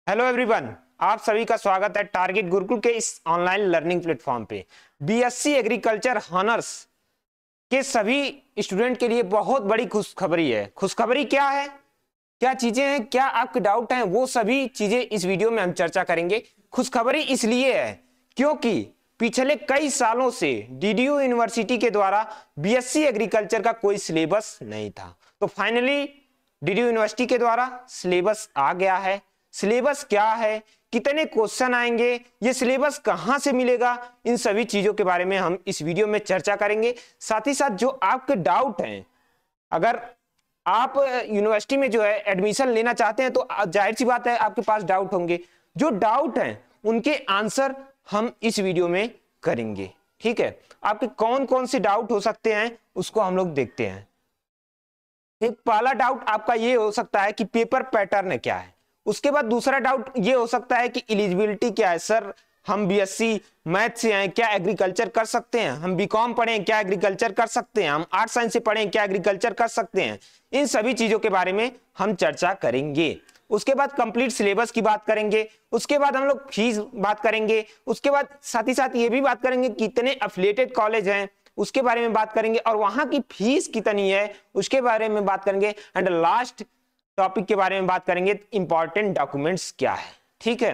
Hello everyone, आप सभी का स्वागत है टारगेट गुरुकुल के इस ऑनलाइन लर्निंग प्लेटफॉर्म पे। बीएससी एग्रीकल्चर हॉनर्स के सभी स्टूडेंट के लिए बहुत बड़ी खुशखबरी है। खुशखबरी क्या है, क्या चीजें हैं, क्या आपके डाउट हैं, वो सभी चीजें इस वीडियो में हम चर्चा करेंगे। खुशखबरी इसलिए है क्योंकि पिछले कई सालों से डीडीयू यूनिवर्सिटी के द्वारा बीएससी एग्रीकल्चर का कोई सिलेबस नहीं था, तो फाइनली डीडीयू यूनिवर्सिटी के द्वारा सिलेबस आ गया है। सिलेबस क्या है, कितने क्वेश्चन आएंगे, ये सिलेबस कहां से मिलेगा, इन सभी चीजों के बारे में हम इस वीडियो में चर्चा करेंगे। साथ ही साथ जो आपके डाउट हैं, अगर आप यूनिवर्सिटी में जो है एडमिशन लेना चाहते हैं तो जाहिर सी बात है आपके पास डाउट होंगे। जो डाउट हैं उनके आंसर हम इस वीडियो में करेंगे। ठीक है, आपके कौन कौन से डाउट हो सकते हैं उसको हम लोग देखते हैं। एक पहला डाउट आपका ये हो सकता है कि पेपर पैटर्न क्या है। उसके बाद दूसरा डाउट ये हो सकता है कि एलिजिबिलिटी क्या है। सर, हम बीएससी मैथ से हैं, क्या एग्रीकल्चर कर सकते हैं? हम बीकॉम पढ़े हैं, क्या एग्रीकल्चर कर सकते हैं? हम आर्ट साइंस से पढ़े हैं, क्या एग्रीकल्चर कर सकते हैं? इन सभी चीजों के बारे में हम चर्चा करेंगे। उसके बाद कंप्लीट सिलेबस की बात करेंगे। उसके बाद हम लोग फीस बात करेंगे। उसके बाद साथ ही साथ ये भी बात करेंगे कितने एफिलिएटेड कॉलेज हैं, उसके बारे में बात करेंगे, और वहां की फीस कितनी है उसके बारे में बात करेंगे। एंड लास्ट टॉपिक के बारे में बात करेंगे, इंपॉर्टेंट डॉक्यूमेंट्स क्या है। ठीक है,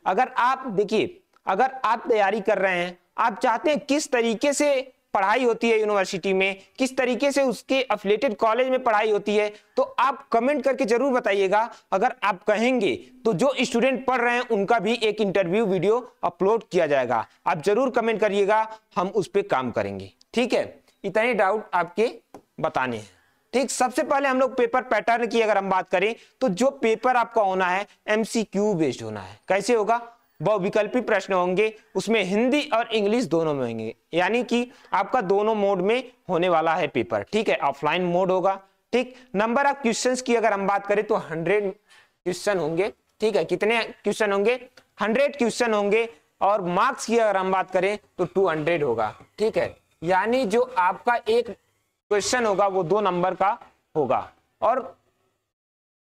अगर आप देखिए, अगर आप तैयारी कर रहे हैं, आप चाहते हैं किस तरीके से पढ़ाई होती है यूनिवर्सिटी में, किस तरीके से उसके एफिलिएटेड कॉलेज में पढ़ाई होती है, तो आप कमेंट करके जरूर बताइएगा। अगर आप कहेंगे तो जो स्टूडेंट पढ़ रहे हैं उनका भी एक इंटरव्यू वीडियो अपलोड किया जाएगा। आप जरूर कमेंट करिएगा, हम उस पर काम करेंगे। ठीक है, इतने डाउट आपके बताने हैं। ठीक, सबसे पहले हम लोग पेपर पैटर्न की अगर हम बात करें तो जो पेपर आपका होना है एमसीक्यू बेस्ड होना है। कैसे होगा? बहुविकल्पी प्रश्न होंगे, उसमें हिंदी और इंग्लिश दोनों में होंगे, यानी कि आपका दोनों मोड में होने वाला है पेपर। ठीक है, ऑफलाइन मोड होगा। ठीक, नंबर ऑफ क्वेश्चंस की अगर हम बात करें तो 100 क्वेश्चन होंगे। ठीक है, कितने क्वेश्चन होंगे? 100 क्वेश्चन होंगे। और मार्क्स की अगर हम बात करें तो 200 होगा। ठीक है, यानी जो आपका एक क्वेश्चन होगा वो 2 नंबर का होगा। और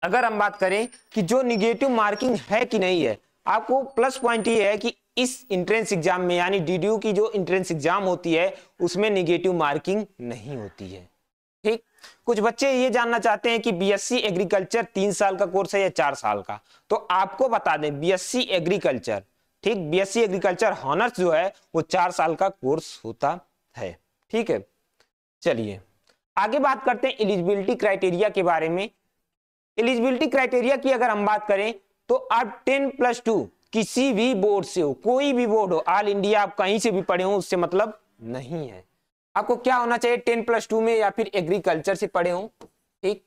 अगर हम बात करें कि जो निगेटिव मार्किंग है कि नहीं है, आपको प्लस पॉइंट ये है कि इस एंट्रेंस एग्जाम में, यानी डीडीयू की जो एंट्रेंस एग्जाम होती है उसमें निगेटिव मार्किंग नहीं होती है। ठीक, कुछ बच्चे ये जानना चाहते हैं कि बीएससी एग्रीकल्चर 3 साल का कोर्स है या 4 साल का, तो आपको बता दें बीएससी एग्रीकल्चर, ठीक, बीएससी एग्रीकल्चर हॉनर्स जो है वो 4 साल का कोर्स होता है। ठीक है, चलिए आगे बात करते हैं एलिजिबिलिटी क्राइटेरिया के बारे में। एलिजिबिलिटी क्राइटेरिया की अगर हम बात करें तो आप 10+2 किसी भी बोर्ड से हो, कोई भी बोर्ड हो, ऑल इंडिया आप कहीं से भी पढ़े हो, उससे मतलब नहीं है। आपको क्या होना चाहिए? 10+2 में या फिर एग्रीकल्चर से पढ़े हो। ठीक,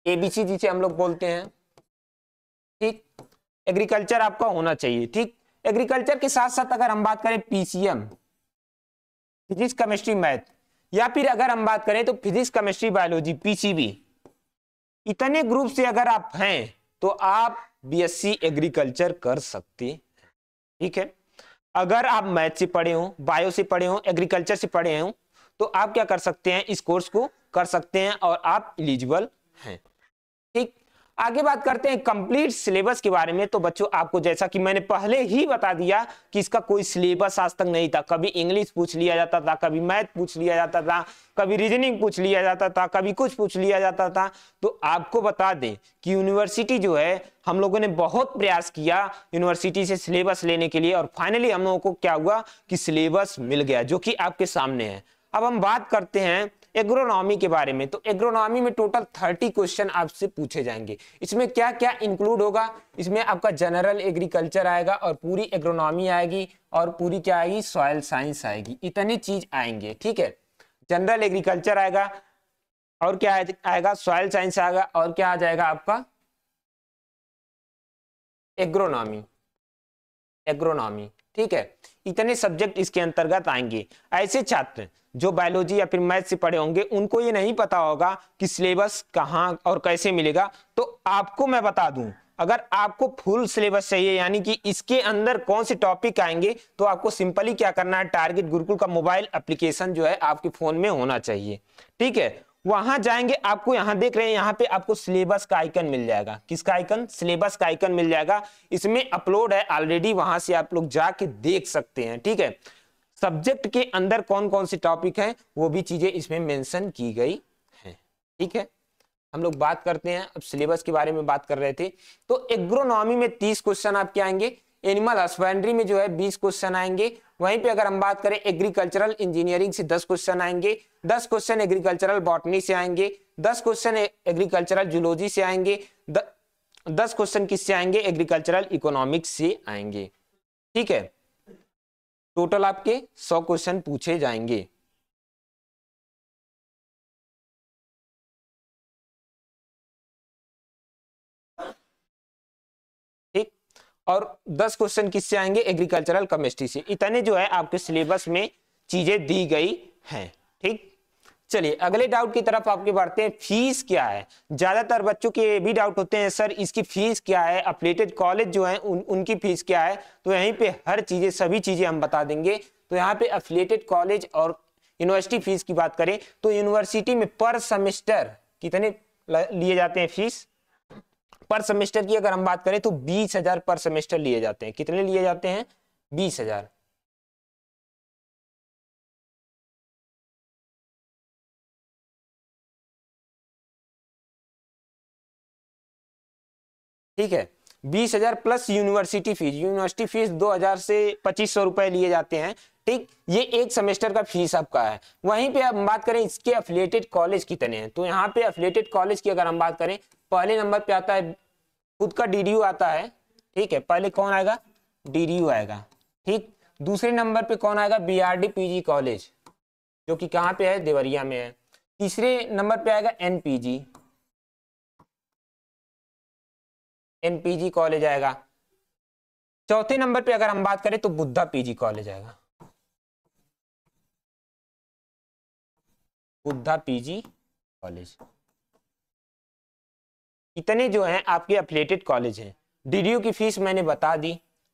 एबीसी जिसे हम लोग बोलते हैं। ठीक, एग्रीकल्चर आपका होना चाहिए। ठीक, एग्रीकल्चर के साथ साथ अगर हम बात करें पीसीएम, फिजिक्स केमिस्ट्री मैथ, या फिर अगर हम बात करें तो फिजिक्स केमिस्ट्री बायोलॉजी पीसीबी, इतने ग्रुप से अगर आप हैं तो आप बीएससी एग्रीकल्चर कर सकते हैं। ठीक है, अगर आप मैथ से पढ़े हो, बायो से पढ़े हो, एग्रीकल्चर से पढ़े हो, तो आप क्या कर सकते हैं? इस कोर्स को कर सकते हैं और आप एलिजिबल हैं। ठीक, आगे बात करते हैं कंप्लीट सिलेबस के बारे में। तो बच्चों, आपको जैसा कि मैंने पहले ही बता दिया कि इसका कोई सिलेबस आज तक नहीं था। कभी इंग्लिश पूछ लिया जाता था, कभी मैथ पूछ लिया जाता था, कभी रीजनिंग पूछ लिया जाता था, कभी कुछ पूछ लिया जाता था। तो आपको बता दें कि यूनिवर्सिटी जो है, हम लोगों ने बहुत प्रयास किया यूनिवर्सिटी से सिलेबस लेने के लिए, और फाइनली हम लोगों को क्या हुआ कि सिलेबस मिल गया, जो कि आपके सामने है। अब हम बात करते हैं एग्रोनॉमी के बारे में। तो एग्रोनॉमी में टोटल 30 क्वेश्चन आपसे पूछे जाएंगे। इसमें क्या क्या इंक्लूड होगा? इसमें आपका जनरल एग्रीकल्चर आएगा, और पूरी एग्रोनॉमी आएगी, और पूरी क्या आएगी? सॉइल साइंस आएगी। इतनी चीज आएंगे। ठीक है, जनरल एग्रीकल्चर आएगा, और क्या आएगा? सॉइल साइंस आएगा, और क्या आ जाएगा आपका? एग्रोनॉमी। एग्रोनॉमी, ठीक है, इतने सब्जेक्ट इसके अंतर्गत आएंगे। ऐसे छात्र जो बायोलॉजी या फिर मैथ से पढ़े होंगे, उनको ये नहीं पता होगा कि सिलेबस कहां और कैसे मिलेगा। तो आपको मैं बता दूं, अगर आपको फुल सिलेबस चाहिए, यानी कि इसके अंदर कौन से टॉपिक आएंगे, तो आपको सिंपली क्या करना है? टारगेट गुरुकुल का मोबाइल एप्लीकेशन जो है आपके फोन में होना चाहिए। ठीक है, वहां जाएंगे, आपको यहां देख रहे हैं, यहाँ पे आपको सिलेबस का आइकन मिल जाएगा। किसका आइकन? सिलेबस का आइकन मिल जाएगा। इसमें अपलोड है ऑलरेडी, वहां से आप लोग जाके देख सकते हैं। ठीक है, सब्जेक्ट के अंदर कौन कौन से टॉपिक हैं वो भी चीजें इसमें मेंशन की गई हैं। ठीक है, हम लोग बात करते हैं, अब सिलेबस के बारे में बात कर रहे थे। तो एग्रोनॉमी में 30 क्वेश्चन आपके आएंगे, एनिमल हस्बेंड्री में जो है 20 क्वेश्चन आएंगे। वहीं पे अगर हम बात करें एग्रीकल्चरल इंजीनियरिंग से 10 क्वेश्चन आएंगे, 10 क्वेश्चन एग्रीकल्चरल बॉटनी से आएंगे, 10 क्वेश्चन एग्रीकल्चरल जूलॉजी से आएंगे, 10 क्वेश्चन किससे आएंगे? एग्रीकल्चरल इकोनॉमिक्स से आएंगे। ठीक है, टोटल आपके 100 क्वेश्चन पूछे जाएंगे। ठीक, और 10 क्वेश्चन किससे आएंगे? एग्रीकल्चरल केमिस्ट्री से। इतने जो है आपके सिलेबस में चीजें दी गई हैं। ठीक, चलिए अगले डाउट की तरफ आपके बढ़ते हैं। फीस क्या है? ज्यादातर बच्चों के भी डाउट होते हैं, सर इसकी फीस क्या है, अफिलिएटेड कॉलेज जो है उनकी फीस क्या है? तो यहीं पे हर चीजें, सभी चीजें हम बता देंगे। तो यहाँ पे अफिलिएटेड कॉलेज और यूनिवर्सिटी फीस की बात करें तो यूनिवर्सिटी में पर सेमेस्टर कितने लिए जाते हैं फीस? पर सेमेस्टर की अगर हम बात करें तो 20,000 पर सेमेस्टर लिए जाते हैं। कितने लिए जाते हैं? 20,000। ठीक है, 20,000 plus university fees. University fees 2,000 से 2,500 रुपए लिए जाते हैं। ठीक, ये एक सेमेस्टर का फीस आपका है। वहीं पे हम बात करें इसके अफिलिएटेड कॉलेज कितने हैं, तो यहाँ पे अफिलिएटेड कॉलेज की अगर हम बात करें, पहले नंबर पे आता है खुद का डीडीयू आता है। ठीक है, पहले कौन आएगा? डीडीयू आएगा। ठीक, दूसरे नंबर पे कौन आएगा? बीआरडी पीजी कॉलेज, जो कि कहाँ पे है? देवरिया में है। तीसरे नंबर पे आएगा एनपीजी, एनपीजी कॉलेज आएगा। चौथे नंबर पे अगर हम बात करें तो बुद्धा पीजी कॉलेज आएगा, बुद्धा पीजी कॉलेज। इतने जो हैं आपके अफिलिएटेड कॉलेज हैं। डीडीयू की फीस मैंने बता दी।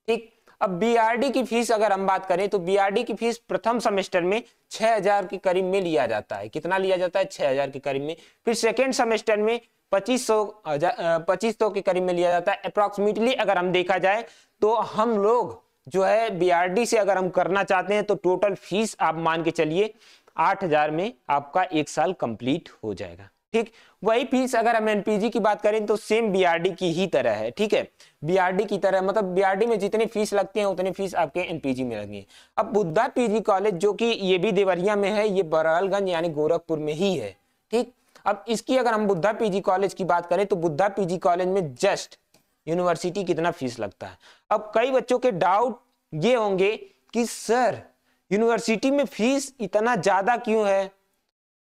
ठीक, अब बीआरडी की फीस अगर हम बात करें तो बीआरडी की फीस प्रथम सेमेस्टर में 6,000 के करीब में लिया जाता है। कितना लिया जाता है? 6,000 के करीब में। फिर सेकेंड सेमेस्टर में 2,500 के करीब में लिया जाता है अप्रोक्सीमेटली। अगर हम देखा जाए तो हम लोग जो है बीआरडी से अगर हम करना चाहते हैं तो टोटल फीस आप मान के चलिए 8,000 में आपका एक साल कंप्लीट हो जाएगा। ठीक, वही फीस अगर हम एनपीजी की बात करें तो सेम बीआरडी की ही तरह है। ठीक है, बीआरडी की तरह, मतलब बीआरडी में जितनी फीस लगती है उतनी फीस आपके एनपीजी में लगती है। अब बुद्धा पीजी कॉलेज जो कि ये भी देवरिया में है, ये बरौलगंज यानी गोरखपुर में ही है। ठीक, अब इसकी अगर हम बुद्धा पीजी कॉलेज की बात करें तो बुद्धा पीजी कॉलेज में जस्ट यूनिवर्सिटी कितना फीस लगता है। अब कई बच्चों के डाउट ये होंगे कि सर यूनिवर्सिटी में फीस इतना ज्यादा क्यों है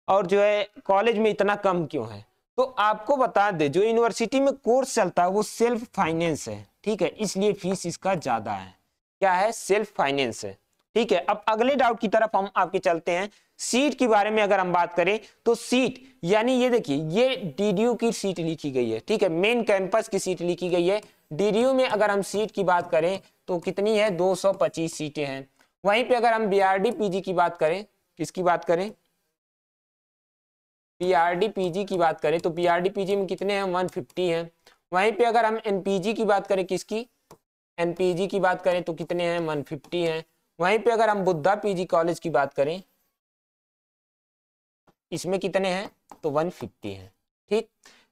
और जो है कॉलेज में इतना कम क्यों है? तो आपको बता दे, जो यूनिवर्सिटी में कोर्स चलता है वो सेल्फ फाइनेंस है। ठीक है, इसलिए फीस इसका ज्यादा है। क्या है? सेल्फ फाइनेंस है। ठीक है, अब अगले डाउट की तरफ हम आपके चलते हैं। सीट के बारे में अगर हम बात करें तो सीट यानी ये देखिए, ये डीडीयू की सीट लिखी गई है। ठीक है, मेन कैंपस की सीट लिखी गई है। डीडीयू में अगर हम सीट की बात करें तो कितनी है? 225 सीटें हैं। वहीं पे अगर हम बीआरडी पीजी की बात करें, किसकी बात करें? बीआरडी पीजी की बात करें तो बीआरडी पीजी में कितने हैं? 150 हैं। वहीं पे अगर हम एनपीजी की बात करें, किसकी? एनपीजी की बात करें तो कितने हैं? 150 हैं। वहीं पे अगर हम बुद्धा पीजी कॉलेज की बात करें, इसमें कितने हैं? तो 150 हैं। ठीक,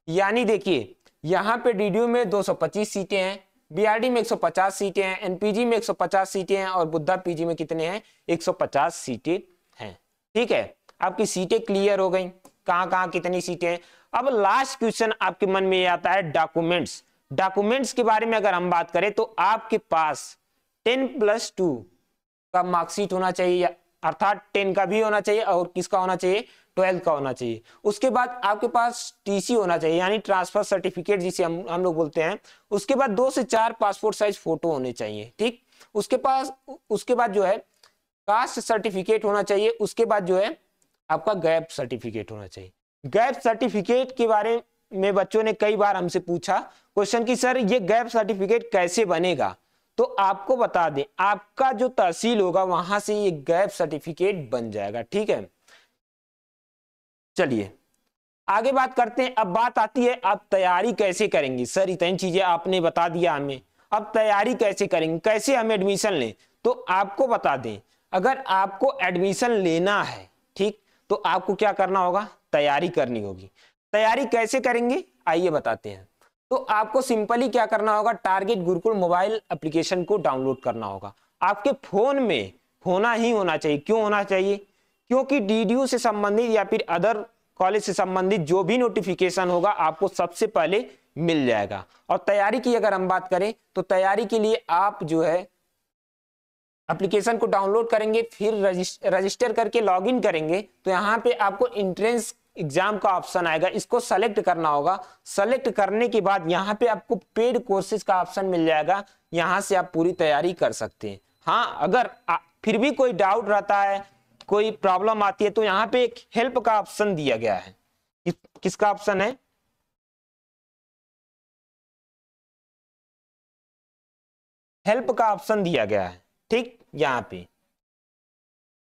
यानी देखिए यहाँ पे डीडीयू में 225 सीटें हैं, बीआरडी में 150 सीटें हैं, एनपीजी में 150 सीटें हैं और बुद्धा पीजी में कितने हैं? 150 सीटें हैं। ठीक है, आपकी सीटें क्लियर हो गई, कहां कितनी सीटें हैं। अब लास्ट क्वेश्चन आपके मन में आता है डॉक्यूमेंट्स। डॉक्यूमेंट्स के बारे में अगर हम बात करें तो आपके पास 10+2 का मार्कशीट होना चाहिए, अर्थात 10 का भी होना चाहिए और किसका होना चाहिए? 12 का होना चाहिए। उसके बाद आपके पास टीसी होना चाहिए, यानी ट्रांसफर सर्टिफिकेट जिसे हम लोग बोलते हैं। उसके बाद 2 से 4 पासपोर्ट साइज फोटो होने चाहिए। ठीक, उसके बाद जो है कास्ट सर्टिफिकेट होना चाहिए। उसके बाद जो है आपका गैप सर्टिफिकेट होना चाहिए। गैप सर्टिफिकेट के बारे में बच्चों ने कई बार हमसे पूछा क्वेश्चन कि सर ये गैप सर्टिफिकेट कैसे बनेगा? तो आपको बता दें, आपका जो तहसील होगा वहां से ये गैप सर्टिफिकेट बन जाएगा। ठीक है, चलिए आगे बात करते हैं। अब बात आती है आप तैयारी कैसे करेंगे। सर इतनी चीजें आपने बता दिया हमें, अब तैयारी कैसे करेंगे, कैसे हम एडमिशन लें। तो आपको बता दें, अगर आपको एडमिशन लेना है, ठीक, तो आपको क्या करना होगा, तैयारी करनी होगी। तैयारी कैसे करेंगे आइए बताते हैं। तो आपको सिंपली क्या करना होगा, टारगेट गुरुकुल मोबाइल एप्लीकेशन को डाउनलोड करना होगा। आपके फोन में होना ही होना चाहिए। क्यों होना चाहिए, क्योंकि डीडीयू से संबंधित या फिर अदर कॉलेज से संबंधित जो भी नोटिफिकेशन होगा आपको सबसे पहले मिल जाएगा। और तैयारी की अगर हम बात करें तो तैयारी के लिए आप जो है एप्लीकेशन को डाउनलोड करेंगे, फिर रजिस्टर करके लॉगिन करेंगे, तो यहाँ पे आपको एंट्रेंस एग्जाम का ऑप्शन आएगा, इसको सेलेक्ट करना होगा। सेलेक्ट करने के बाद यहाँ पे आपको पेड कोर्सेज का ऑप्शन मिल जाएगा, यहाँ से आप पूरी तैयारी कर सकते हैं। हाँ, अगर फिर भी कोई डाउट रहता है, कोई प्रॉब्लम आती है, तो यहाँ पे एक हेल्प का ऑप्शन दिया गया है। किसका ऑप्शन है, हेल्प का ऑप्शन दिया गया है, ठीक।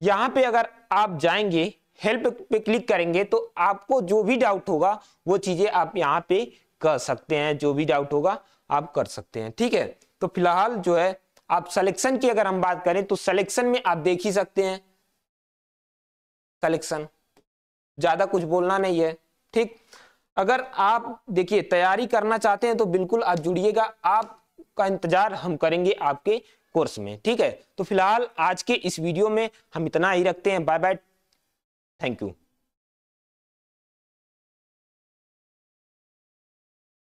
यहाँ पे अगर आप जाएंगे, हेल्प पे क्लिक करेंगे, तो आपको जो भी डाउट होगा वो चीजें आप यहाँ पे कर सकते हैं, जो भी डाउट होगा आप कर सकते हैं, ठीक है। तो फिलहाल जो है आप सिलेक्शन की अगर हम बात करें तो सिलेक्शन में आप देख ही सकते हैं, सिलेक्शन ज्यादा कुछ बोलना नहीं है, ठीक। अगर आप देखिए तैयारी करना चाहते हैं तो बिल्कुल आप जुड़िएगा, आपका इंतजार हम करेंगे आपके कोर्स में, ठीक है। तो फिलहाल आज के इस वीडियो में हम इतना ही रखते हैं। Bye bye, thank you.